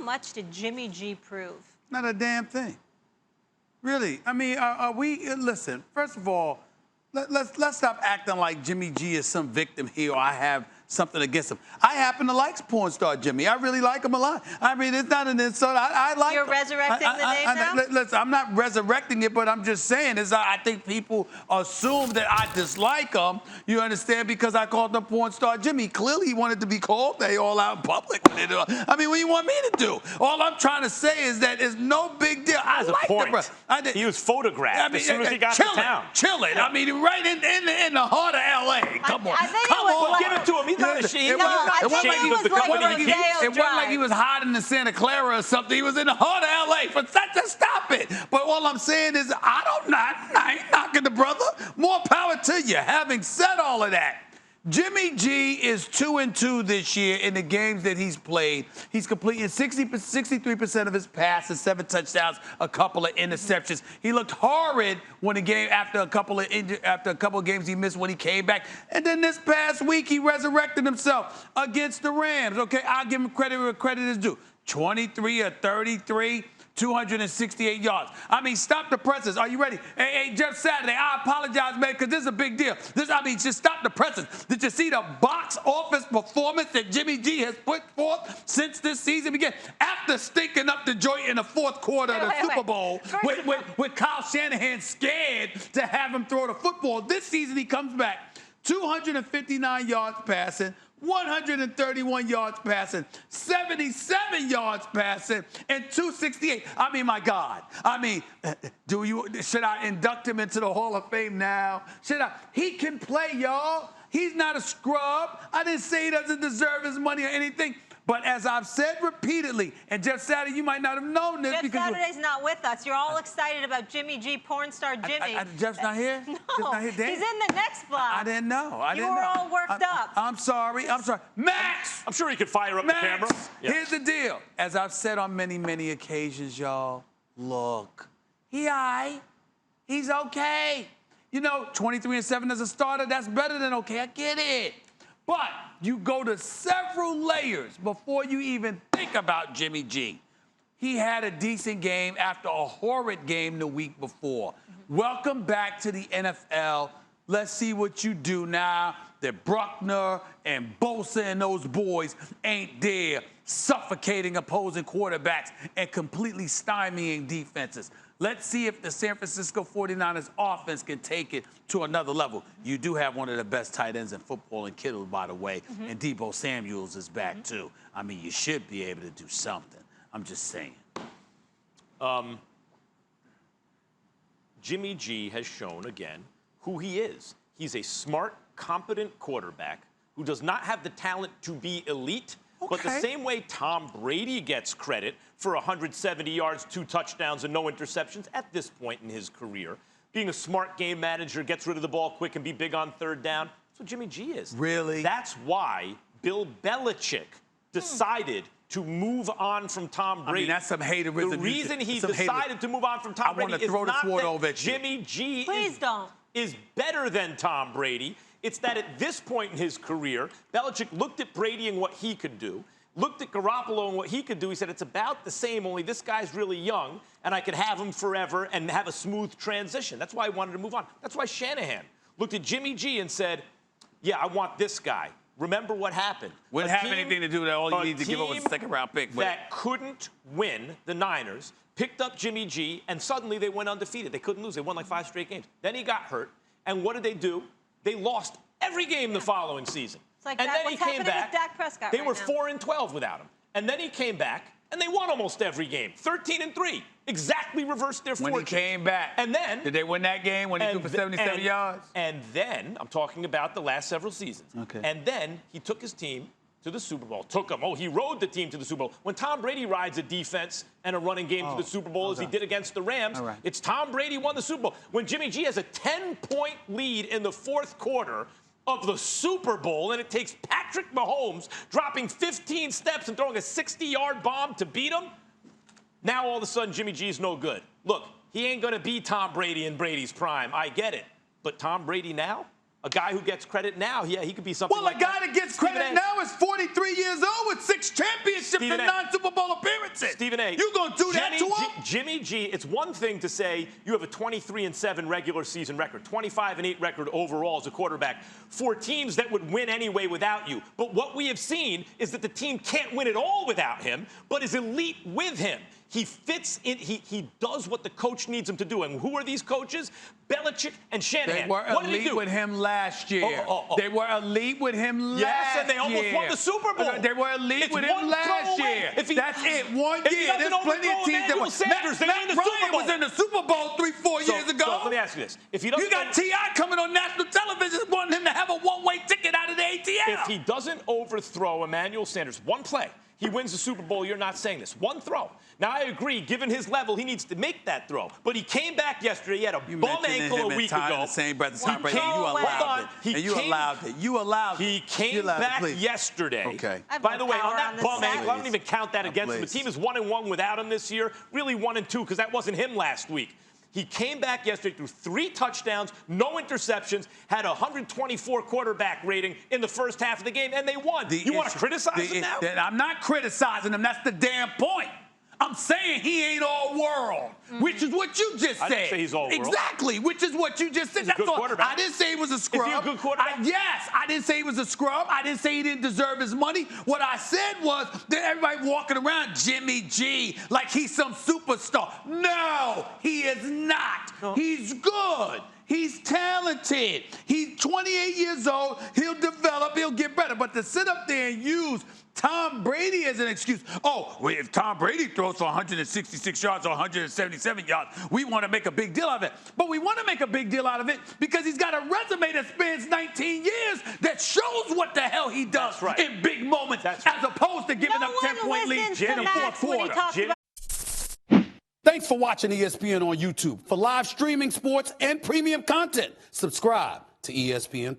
much did Jimmy G prove? Not a damn thing. Really. I mean, are we, listen, first of all, let's stop acting like Jimmy G is some victim here or I have something against him. I happen to like porn star Jimmy. I really like him a lot. I mean, it's not an insult. I like You're him. resurrecting the name now? Listen, I'm not resurrecting it, but I'm just saying is I think people assume that I dislike him, you understand, because I called him porn star Jimmy. Clearly, he wanted to be called that all out in public. I mean, what do you want me to do? All I'm trying to say is that it's no big deal. I like the brother. He was photographed as soon as he got to town. Chilling. I mean, right in the heart of L.A. Come on. Come on, give it to him. He's not ashamed. It wasn't like he was hiding in Santa Clara or something. He was in the heart of L.A. Just stop it. But all I'm saying is I ain't knocking the brother. More power to you. Having said all of that, Jimmy G is 2-2 this year in the games that he's played. He's completing 63% of his passes, 7 touchdowns, a couple of interceptions. He looked horrid when the game after a couple of games he missed when he came back. And then this past week he resurrected himself against the Rams. Okay, I'll give him credit where credit is due. 23 or 33. 268 yards. I mean, stop the presses. Are you ready? Hey, Jeff Saturday, I apologize, man, because this is a big deal. Just stop the presses. Did you see the box office performance that Jimmy G has put forth since this season began? After stinking up the joint in the fourth quarter of the Super Bowl with Kyle Shanahan scared to have him throw the football, this season he comes back 259 yards passing, 131 yards passing, 77 yards passing, and 268. I mean, my God. I mean, should I induct him into the Hall of Fame now? Should I? He can play, y'all. He's not a scrub. I didn't say he doesn't deserve his money or anything. But as I've said repeatedly, and Jeff Saturday, you might not have known this Jeff Saturday's not with us. You're all excited about Jimmy G, porn star Jimmy. Jeff's not here? No, Jeff's not here. he's in the next block. I didn't know. You were all worked up. I'm sorry. Max! I'm sure he could fire up the camera. Yeah. Here's the deal. As I've said on many, many occasions, y'all, look, he's okay. You know, 23-7 as a starter, that's better than okay. I get it. But you go to several layers before you even think about Jimmy G. He had a decent game after a horrid game the week before. Welcome back to the NFL. Let's see what you do now that Bruckner and Bosa and those boys ain't there suffocating opposing quarterbacks and completely stymieing defenses. Let's see if the San Francisco 49ers offense can take it to another level. You do have one of the best tight ends in football in Kittle, by the way, and Deebo Samuels is back too. I mean, you should be able to do something. I'm just saying. Jimmy G has shown again who he is. He's a smart, competent quarterback who does not have the talent to be elite, but the same way Tom Brady gets credit for 170 yards, 2 touchdowns, and no interceptions at this point in his career, being a smart game manager, gets rid of the ball quick and be big on third down. That's what Jimmy G is. Really? That's why Bill Belichick decided to move on from Tom Brady. I mean, that's some haterism. The reason he decided to move on from Tom Brady is not that Jimmy G is better than Tom Brady. It's that at this point in his career, Belichick looked at Brady and what he could do, looked at Garoppolo and what he could do. He said, it's about the same, only this guy's really young, and I could have him forever and have a smooth transition. That's why I wanted to move on. That's why Shanahan looked at Jimmy G and said, yeah, I want this guy. Remember what happened. Wouldn't have anything to do with that. All you need to give up was a second-round pick. That couldn't win, the Niners, picked up Jimmy G, and suddenly they went undefeated. They couldn't lose. They won like 5 straight games. Then he got hurt, and what did they do? They lost every game the following season. It's like and then he came back. Dak Prescott they were 4-12 without him. And then he came back, and they won almost every game. 13-3. Exactly reversed their fortune. When he came back. And then. Did they win that game when he threw for 77 yards? And then, I'm talking about the last several seasons. Okay. And then he took his team to the Super Bowl. He rode the team to the Super Bowl. When Tom Brady rides a defense and a running game to the Super Bowl, as he did against the Rams, it's Tom Brady won the Super Bowl. When Jimmy G has a 10-point lead in the fourth quarter of the Super Bowl, and it takes Patrick Mahomes dropping 15 steps and throwing a 60-yard bomb to beat him, now all of a sudden Jimmy G's no good. Look, he ain't going to be Tom Brady in Brady's prime. I get it. But Tom Brady now? A guy who gets credit now, yeah, he could be something like that. Well, a guy that gets credit now is 43 years old with 6 championships and 9 Super Bowl appearances. consequences. Stephen A. You going to do that to him? Jimmy G, it's one thing to say you have a 23-7 regular season record, 25-8 record overall as a quarterback for teams that would win anyway without you. But what we have seen is that the team can't win at all without him, but is elite with him. He fits in. He does what the coach needs him to do. And who are these coaches? Belichick and Shanahan. They were elite with him last year. They were elite with him last year. Yes, and they almost won the Super Bowl. They were elite with him last year. That's it. 1 year. There's plenty of teams that won. Matt Ryan was in the Super Bowl 3-4 years ago. So let me ask you this. If he doesn't, you got T.I. coming on national television wanting him to have a one-way ticket out of the ATL. If he doesn't overthrow Emmanuel Sanders, one play, he wins the Super Bowl. You're not saying this. One throw. Now, I agree, given his level, he needs to make that throw. But he came back yesterday. He had a bum ankle a week ago. The same breath, Tom Brady, you allowed it. And you allowed it. You allowed it. He came back yesterday. Okay. By the way, on that bum ankle, I don't even count that against him. The team is 1-1 without him this year. Really 1-2 because that wasn't him last week. He came back yesterday, threw 3 touchdowns, no interceptions, had a 124 quarterback rating in the first half of the game, and they won. You want to criticize him now? I'm not criticizing him. That's the damn point. I'm saying he ain't all world, which is what you just said. I didn't say he's all world. Exactly, which is what you just said. He's a good quarterback. I didn't say he was a scrub. Is he a good quarterback? Yes, I didn't say he was a scrub. I didn't say he didn't deserve his money. What I said was that everybody walking around Jimmy G like he's some superstar. No, he is not. No. He's good. He's talented. He's 28 years old. He'll develop. He'll get better. But to sit up there and use Tom Brady as an excuse, if Tom Brady throws for 166 yards or 177 yards, we want to make a big deal of it. But we want to make a big deal out of it because he's got a resume that spans 19 years that shows what the hell he does in big moments as opposed to giving up 10-point leads in the fourth quarter. Thanks for watching ESPN on YouTube. For live streaming, sports, and premium content, subscribe to ESPN+.